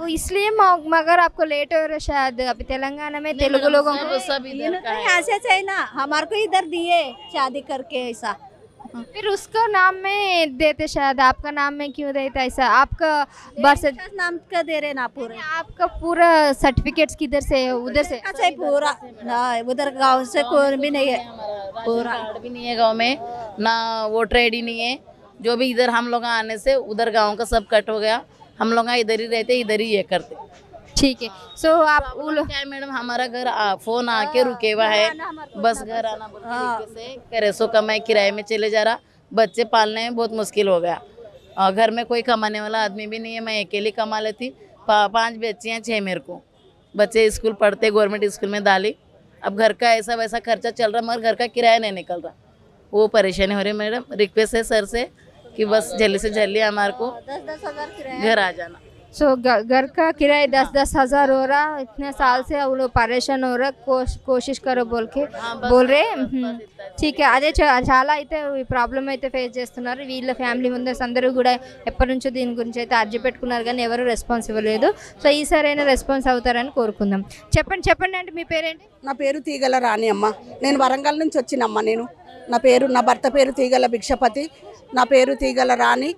इसलिए मगर आपको लेट हो रहा है शायद। अभी तेलंगाना में तेलुगु लोगों को सब इधर का है। यहाँ से ना हमारे को इधर दिए शादी करके ऐसा। फिर उसका नाम में देते शायद, आपका नाम में क्यों देता ऐसा? आपका बर्थ नाम का दे रहे ना पूरे, आपका पूरा सर्टिफिकेट्स किधर से है? उधर से पूरा ना, उधर गांव से कोई भी नहीं है, पूरा कार्ड भी नहीं है गांव में, ना वोटर आईडी नहीं है। जो भी इधर हम लोग आने से उधर गांव का सब कट हो गया, हम लोग इधर ही रहते, इधर ही ये करते। ठीक है। सो आप क्या है मैडम, हमारा घर फोन आके रुके हुआ है, बस घर आना से करे सो कमाई किराए में चले जा रहा, बच्चे पालने में बहुत मुश्किल हो गया। और घर में कोई कमाने वाला आदमी भी नहीं है, मैं अकेली कमा लेती। 5 बच्चे हैं, 6 मेरे को। बच्चे स्कूल पढ़ते, गवर्नमेंट स्कूल में डाली। अब घर का ऐसा वैसा खर्चा चल रहा, मगर घर का किराया नहीं निकल रहा, वो परेशानी हो रही। मैडम रिक्वेस्ट है सर से कि बस जल्दी से जल्दी हमारे को 10,000 घर आ जाना। सो घर का किराया 10-10 हज़ार हो रहा, इतने साल से वो लोग परेशान हो रहा, कोशिश करो बोल के बोल रहे। ठीक है, అదే చాలా అయితే ఈ ప్రాబ్లం అయితే ఫేస్ చేస్తున్నారు వీళ్ళ ఫ్యామిలీ మెంబర్స్ అందరూ కూడా. ఎప్పటి నుంచో దీని గురించి అయితే అర్జీ పెట్టుకున్నారు కానీ ఎవరు రెస్పాన్స్ ఇవ్వలేదు. సో ఈసారైనా రెస్పాన్స్ అవుతారని కోరుకుందాం. చెప్పండి అంటే మీ పేరేంటి? నా పేరు తీగల రాణి అమ్మ. నేను వరంగల్ నుంచి వచ్చినమ్మ. నా భర్త పేరు తీగల భిక్షపతి, నా పేరు తీగల రాణి.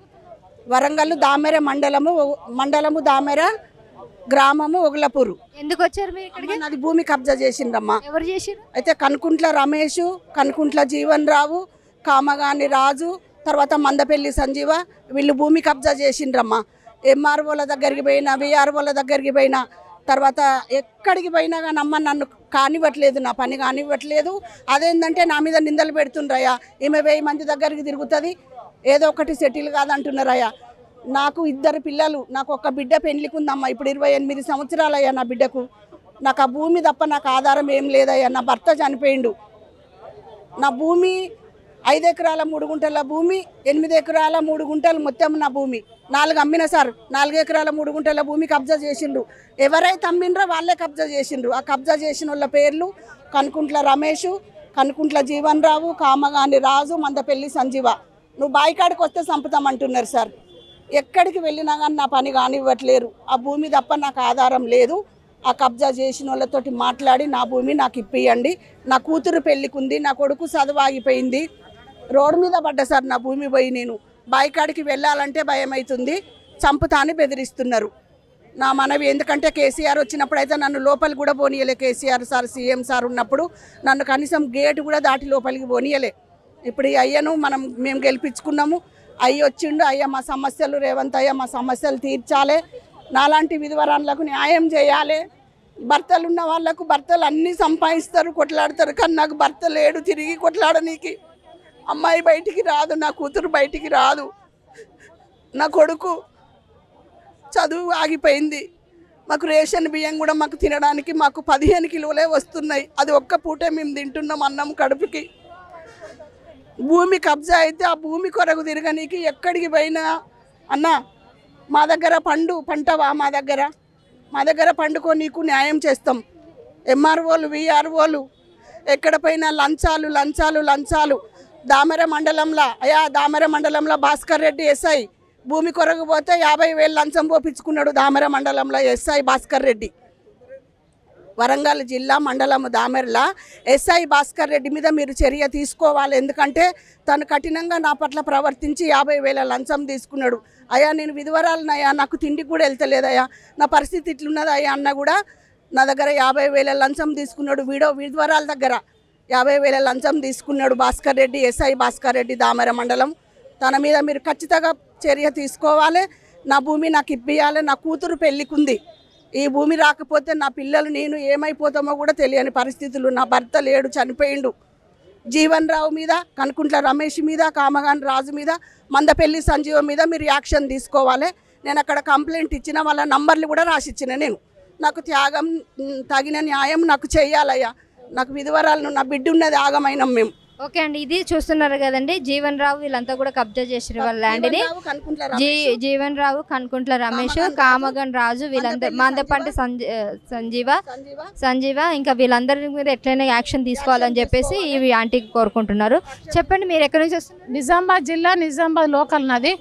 వరంగల్ దామెర మండలము దామెర గ్రామము ఒగలపూరు. ఎందుకు వచ్చారు మీరు ఇక్కడికి? అది భూమి కబ్జా చేసిండ్రమ్మా. ఎవరు చేసిరు? అయితే కనుకుంట్ల రమేష్, కనుకుంట్ల జీవన్ రావు, కామగాని రాజు, తర్వాత మందపల్లి సంజీవ, వీళ్ళు భూమి కబ్జా చేసిండ్రమ్మా. ఎంఆర్ఓల దగ్గరికి పోయినా, విఆర్ఓల దగ్గరికి పోయినా, తర్వాత ఎక్కడికి పోయినా కానీ అమ్మ నన్ను కానివ్వట్లేదు, నా పని కానివ్వట్లేదు. అదేంటంటే నా మీద నిందలు పెడుతుండ్రయ్యా, ఈమె 1000 మంది దగ్గరికి తిరుగుతుంది, ఏదో ఒకటి సెటిల్ కాదంటున్నారయ్యా. నాకు 2 పిల్లలు, నాకు ఒక బిడ్డ పెళ్లికి ఉందమ్మా. ఇప్పుడు 28 సంవత్సరాలయ్యా నా బిడ్డకు. నాకు ఆ భూమి తప్ప నాకు ఆధారం ఏం లేదయ్యా. నా భర్త చనిపోయిండు. నా భూమి 5 ఎకరాల 3 గుంటల భూమి, 8 ఎకరాల 3 గుంటలు మొత్తం నా భూమి. 4 అమ్మిన సార్. 4 ఎకరాల 3 గుంటల భూమి కబ్జా చేసిండ్రు. ఎవరైతే అమ్మిండ్రో వాళ్ళే కబ్జా చేసిండ్రు. ఆ కబ్జా చేసిన వాళ్ళ పేర్లు కనుకుంట్ల రమేష్, కనుకుంట్ల జీవన్ రావు, కామగాని రాజు, మందపల్లి సంజీవ. నువ్వు బాయికాడికి వస్తే చంపుతామంటున్నారు సార్. ఎక్కడికి వెళ్ళినా కానీ నా పని కానివ్వట్లేరు. ఆ భూమి తప్ప నాకు ఆధారం లేదు. ఆ కబ్జా చేసిన వాళ్ళతోటి మాట్లాడి నా భూమి నాకు ఇప్పియండి. నా కూతురు పెళ్ళికుంది, నా కొడుకు చదువు ఆగిపోయింది. రోడ్డు మీద పడ్డా సార్ నా భూమి పోయి. నేను బాయికాడికి వెళ్ళాలంటే భయం అవుతుంది, చంపుతా అని బెదిరిస్తున్నారు. నా మనవి ఎందుకంటే కేసీఆర్ వచ్చినప్పుడు అయితే నన్ను లోపలికి కూడా పోనీయలే. కేసీఆర్ సార్ సీఎం సార్ ఉన్నప్పుడు నన్ను కనీసం గేటు కూడా దాటి లోపలికి పోనీయలే. ఇప్పుడు ఈ అయ్యను మేము గెలిపించుకున్నాము. అయ్యి వచ్చిండు. అయ్యా మా సమస్యలు, రేవంత్ అయ్యా మా సమస్యలు తీర్చాలి, నాలాంటి విధవరాన్లకు న్యాయం చేయాలి. భర్తలు ఉన్న వాళ్ళకు భర్తలు అన్నీ సంపాదిస్తారు, కొట్లాడతారు, కానీ నాకు భర్త లేడు తిరిగి కొట్లాడనీకి. అమ్మాయి బయటికి రాదు, నా కూతురు బయటికి రాదు, నా కొడుకు చదువు ఆగిపోయింది. మాకు రేషన్ బియ్యం కూడా మాకు తినడానికి మాకు 15 కిలోలే వస్తున్నాయి. అది ఒక్క పూటే మేము తింటున్నాం అన్నం కడుపుకి. భూమి కబ్జా అయితే ఆ భూమి కొరకు తిరగనీకి ఎక్కడికి పోయినా అన్న మా దగ్గర పంటవా, మా దగ్గర పండుకో, నీకు న్యాయం చేస్తాం. ఎంఆర్ఓలు, విఆర్ఓలు ఎక్కడ పోయినా లంచాలు. దామెర మండలంలో భాస్కర్ రెడ్డి ఎస్ఐ భూమి కొరకు పోతే 50,000 లంచం పోపించుకున్నాడు. దామెర మండలంలో ఎస్ఐ భాస్కర్ రెడ్డి. వరంగల్ జిల్లా మండలము దామెర్ల ఎస్ఐ భాస్కర్ రెడ్డి మీద మీరు చర్య తీసుకోవాలి. ఎందుకంటే తను కఠినంగా నా పట్ల ప్రవర్తించి 50,000 లంచం తీసుకున్నాడు. అయ్యా నేను విధవరాలనయ్యా, నాకు తిండి కూడా వెళ్తలేదయ్యా, నా పరిస్థితి ఇట్లున్నదయ్యా అన్న కూడా నా దగ్గర 50,000 లంచం తీసుకున్నాడు. విధవరాల దగ్గర 50,000 లంచం తీసుకున్నాడు భాస్కర్ రెడ్డి, ఎస్ఐ భాస్కర్ రెడ్డి దామెర మండలం. తన మీద మీరు ఖచ్చితంగా చర్య తీసుకోవాలి. నా భూమి నాకు ఇప్పియాలి. నా కూతురు పెళ్ళికుంది. ఈ భూమి రాకపోతే నా పిల్లలు నేను ఏమైపోతామో కూడా తెలియని పరిస్థితులు. నా భర్త లేడు, చనిపోయిండు. జీవన్ రావు మీద, కనుకుంట్ల రమేష్ మీద, కామగాని రాజు మీద, మందపల్లి సంజీవ మీద మీరు యాక్షన్ తీసుకోవాలి. నేను అక్కడ కంప్లైంట్ ఇచ్చిన, వాళ్ళ నంబర్లు కూడా రాసిచ్చిన. నేను నాకు త్యాగం తగిన న్యాయం నాకు చేయాలయ్యా. నాకు విధవరాలను, నా బిడ్డ ఉన్నది, ఆగమైనాం మేము. ఓకే అండి, ఇది చూస్తున్నారు కదండి, జీవన్ రావు వీళ్ళంతా కూడా కబ్జా చేసిన వాళ్ళ ల్యాండ్ని. జీవన్ రావు, కనుకుంట్ల రమేష్, కామగన్ రాజు, వీళ్ళందరూ మందపంటి సంజీవ ఇంకా వీళ్ళందరి మీద ఎట్లయినా యాక్షన్ తీసుకోవాలని చెప్పేసి ఇవి ఆంటీకి కోరుకుంటున్నారు. చెప్పండి, మీరు ఎక్కడి నుంచి వస్తున్నారు? నిజామాబాద్ జిల్లా, నిజామాబాద్ లోకల్ నాది.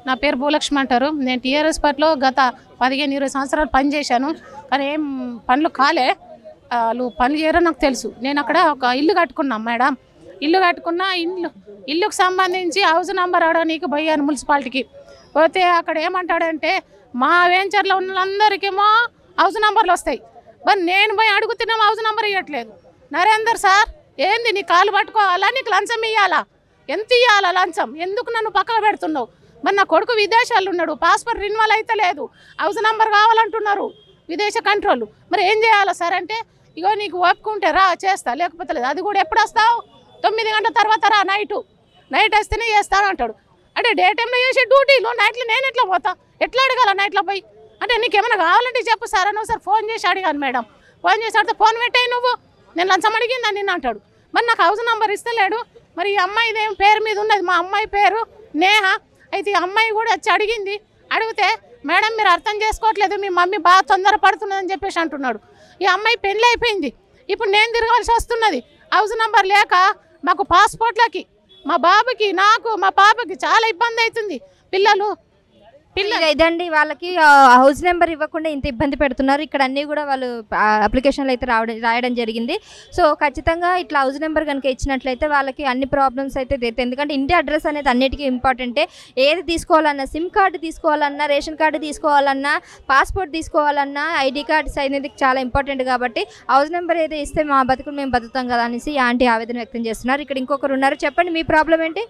నా పేరు భూలక్ష్మి అంటారు. నేను టీఆర్ఎస్ పార్టీలో గత 15-20 సంవత్సరాలు పనిచేశాను. కానీ ఏం పనులు కాలే, వాళ్ళు పనులు చేయరో నాకు తెలుసు. నేను అక్కడ ఒక ఇల్లు కట్టుకున్నాం మేడం. ఇల్లు కట్టుకున్న ఇల్లుకు సంబంధించి హౌస్ నెంబర్ అడగనీకి పోయాను మున్సిపాలిటీకి. పోతే అక్కడ ఏమంటాడంటే మా వెంచర్లో ఉన్న వాళ్ళందరికేమో హౌస్ నెంబర్లు వస్తాయి, మరి నేను పోయి అడుగుతున్నాం హౌస్ నెంబర్ ఇవ్వట్లేదు. నరేందర్ సార్ ఏంది, నీ కాలు పట్టుకోవాలా, నీకు లంచం ఇవ్వాలా, ఎంత ఇవ్వాలా లంచం, ఎందుకు నన్ను పక్కన పెడుతున్నావు? మరి నా కొడుకు విదేశాల్లో ఉన్నాడు, పాస్పోర్ట్ రెన్యువల్ అయితే లేదు, హౌస్ నెంబర్ కావాలంటున్నారు విదేశ కంట్రోల్. మరి ఏం చేయాలా సార్ అంటే, ఇగో నీకు ఒప్పుకుంటే రా చేస్తా, లేకపోతే లేదు. అది కూడా ఎప్పుడు వస్తావు? 9 గంటల తర్వాత రా, నైట్ వస్తేనే చేస్తాను అంటాడు. అంటే డే టైంలో చేసే డ్యూటీలో నైట్లో నేను ఎట్లా పోతా, ఎట్లా అడగాల నైట్లో పోయి? అంటే నీకేమైనా కావాలంటే చెప్పు సార్ అని ఒకసారి ఫోన్ చేసి అడిగాను మేడం. ఫోన్ చేసి అడితే ఫోన్ పెట్టాయి నువ్వు, నేను లంచం అడిగిందని నిన్ను అంటాడు. మరి నాకు హౌస్ నెంబర్ ఇస్తలేడు. మరి ఈ అమ్మాయిది ఏం పేరు మీద ఉన్నది, మా అమ్మాయి పేరు నేహ. అయితే ఈ అమ్మాయి కూడా వచ్చి అడిగింది. అడిగితే మేడం మీరు అర్థం చేసుకోవట్లేదు, మీ మమ్మీ బాగా తొందరపడుతున్నదని చెప్పేసి అంటున్నాడు. ఈ అమ్మాయి పెళ్ళి అయిపోయింది, ఇప్పుడు నేను తిరగాల్సి వస్తున్నది. హౌస్ నెంబర్ లేక మాకు పాస్పోర్ట్లకి, మా బాబుకి, నాకు, మా పాపకి చాలా ఇబ్బంది అవుతుంది. పిల్లలు ఇదండి, వాళ్ళకి హౌస్ నెంబర్ ఇవ్వకుండా ఇంత ఇబ్బంది పెడుతున్నారు. ఇక్కడ అన్నీ కూడా వాళ్ళు అప్లికేషన్లు అయితే రాయడం జరిగింది. సో ఖచ్చితంగా ఇట్లా హౌస్ నెంబర్ కనుక ఇచ్చినట్లయితే వాళ్ళకి అన్ని ప్రాబ్లమ్స్ అయితే తీరుతాయి. ఎందుకంటే ఇంటి అడ్రస్ అనేది అన్నిటికీ ఇంపార్టెంటే. ఏది తీసుకోవాలన్నా, సిమ్ కార్డు తీసుకోవాలన్నా, రేషన్ కార్డు తీసుకోవాలన్నా, పాస్పోర్ట్ తీసుకోవాలన్నా, ఐడి కార్డ్స్ అనేది చాలా ఇంపార్టెంట్. కాబట్టి హౌస్ నెంబర్ ఏదో ఇస్తే మా బతుకులు మేము బతుకుతాం కదా అనేసి ఆంటీ ఆవేదన వ్యక్తం చేస్తున్నారు. ఇక్కడ ఇంకొకరు ఉన్నారు, చెప్పండి మీ ప్రాబ్లం ఏంటి?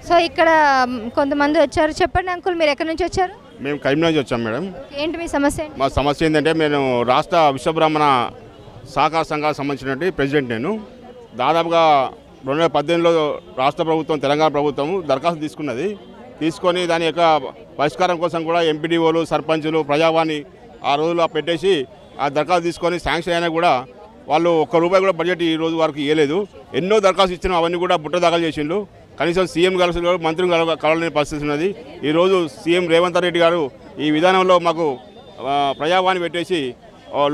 సో ఇక్కడ కొంతమంది వచ్చారు, చెప్పండి అంకుల్ మీరు ఎక్కడి నుంచి వచ్చారు? మేము కరీంనగర్ నుంచి వచ్చాం మేడం. ఏంటి మీ సమస్య? మా సమస్య ఏంటంటే నేను రాష్ట్ర విశ్వబ్రాహ్మణ సహకార సంఘాలకు సంబంధించినటువంటి ప్రెసిడెంట్. నేను దాదాపుగా 2018లో రాష్ట్ర ప్రభుత్వం, తెలంగాణ ప్రభుత్వం దరఖాస్తు తీసుకొని దాని యొక్క పరిష్కారం కోసం కూడా ఎంపీడీఓలు, సర్పంచులు, ప్రజావాణి ఆ రోజుల్లో పెట్టేసి ఆ దరఖాస్తు తీసుకొని శాంక్షన్ అయినా కూడా వాళ్ళు ₹1 కూడా బడ్జెట్ ఈ రోజు వరకు ఇవ్వలేదు. ఎన్నో దరఖాస్తు ఇచ్చినా అవన్నీ కూడా బుట్ట దాఖలు చేసిండు. కనీసం సీఎం కలిసి మంత్రులు కలవలేని పరిస్థితి ఉన్నది. ఈరోజు సీఎం రేవంత్ రెడ్డి గారు ఈ విధానంలో మాకు ప్రజావాణి పెట్టేసి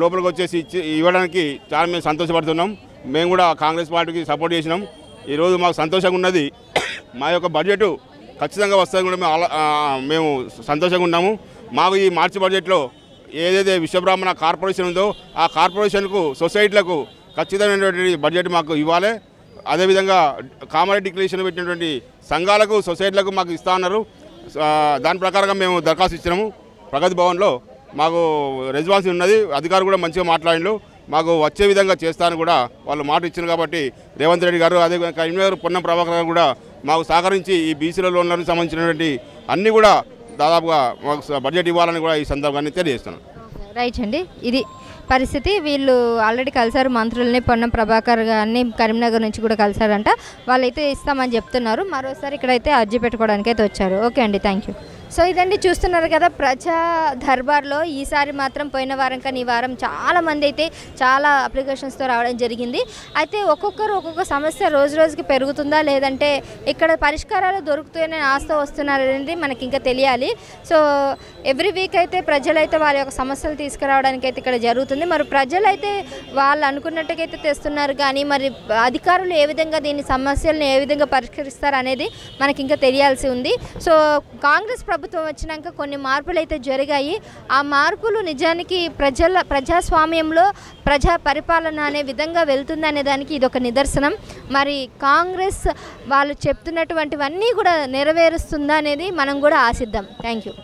లోపలికి వచ్చేసి ఇవ్వడానికి చాలా మేము సంతోషపడుతున్నాం. మేము కూడా కాంగ్రెస్ పార్టీకి సపోర్ట్ చేసినాం. ఈరోజు మాకు సంతోషంగా ఉన్నది. మా యొక్క బడ్జెట్ ఖచ్చితంగా వస్తుంది కూడా మేము సంతోషంగా ఉన్నాము. మాకు ఈ మార్చి బడ్జెట్లో ఏదైతే విశ్వబ్రాహ్మణ కార్పొరేషన్ ఉందో ఆ కార్పొరేషన్కు, సొసైటీలకు ఖచ్చితమైనటువంటి బడ్జెట్ మాకు ఇవ్వాలి. అదేవిధంగా కామన్ డిక్లరేషన్ పెట్టినటువంటి సంఘాలకు, సొసైటీలకు మాకు ఇస్తా ఉన్నారు. దాని ప్రకారంగా మేము దరఖాస్తు ఇచ్చినాము. ప్రగతి భవన్లో మాకు రెస్పాన్స్ ఉన్నది. అధికారులు కూడా మంచిగా మాట్లాడిండు. మాకు వచ్చే విధంగా చేస్తానని కూడా వాళ్ళు మాట ఇచ్చారు. కాబట్టి రేవంత్ రెడ్డి గారు, అదే కరీంనగర్ పొన్నం ప్రభాకర్ గారు కూడా మాకు సహకరించి ఈ బీసీల లోన్లకు సంబంధించినటువంటి అన్నీ కూడా దాదాపుగా మాకు బడ్జెట్ ఇవ్వాలని కూడా ఈ సందర్భాన్ని తెలియజేస్తున్నాను. రైట్ అండి, ఇది పరిస్థితి. వీళ్ళు ఆల్రెడీ కలిసారు మంత్రులని, పొన్నం ప్రభాకర్ గారిని కరీంనగర్ నుంచి కూడా కలిసారంట. వాళ్ళైతే ఇస్తామని చెప్తున్నారు. మరోసారి ఇక్కడైతే అర్జీ పెట్టుకోవడానికి అయితే వచ్చారు. ఓకే అండి, థ్యాంక్ యూ. సో ఇదండి, చూస్తున్నారు కదా ప్రజా దర్బార్లో ఈసారి మాత్రం పోయిన వారం కానీ ఈ వారం చాలామంది అయితే చాలా అప్లికేషన్స్తో రావడం జరిగింది. అయితే ఒక్కొక్కరు ఒక్కొక్క సమస్య రోజు రోజుకి పెరుగుతుందా లేదంటే ఇక్కడ పరిష్కారాలు దొరుకుతాయని ఆస్త వస్తున్నారనేది మనకి ఇంకా తెలియాలి. సో ఎవ్రీ వీక్ అయితే ప్రజలైతే వాళ్ళ యొక్క సమస్యలు తీసుకురావడానికి అయితే ఇక్కడ జరుగుతుంది. మరి ప్రజలైతే వాళ్ళు అనుకున్నట్టుకైతే తెస్తున్నారు, కానీ మరి అధికారులు ఏ విధంగా దీని సమస్యలను ఏ విధంగా పరిష్కరిస్తారు అనేది మనకి ఇంకా తెలియాల్సి ఉంది. సో కాంగ్రెస్ ప్రభుత్వం వచ్చినాక కొన్ని మార్పులు అయితే జరిగాయి. ఆ మార్పులు నిజానికి ప్రజాస్వామ్యంలో ప్రజా పరిపాలన అనే విధంగా వెళ్తుందనే దానికి ఇదొక నిదర్శనం. మరి కాంగ్రెస్ వాళ్ళు చెప్తున్నటువంటివన్నీ కూడా నెరవేరుస్తుందా అనేది మనం కూడా ఆశిద్దాం. Thank you.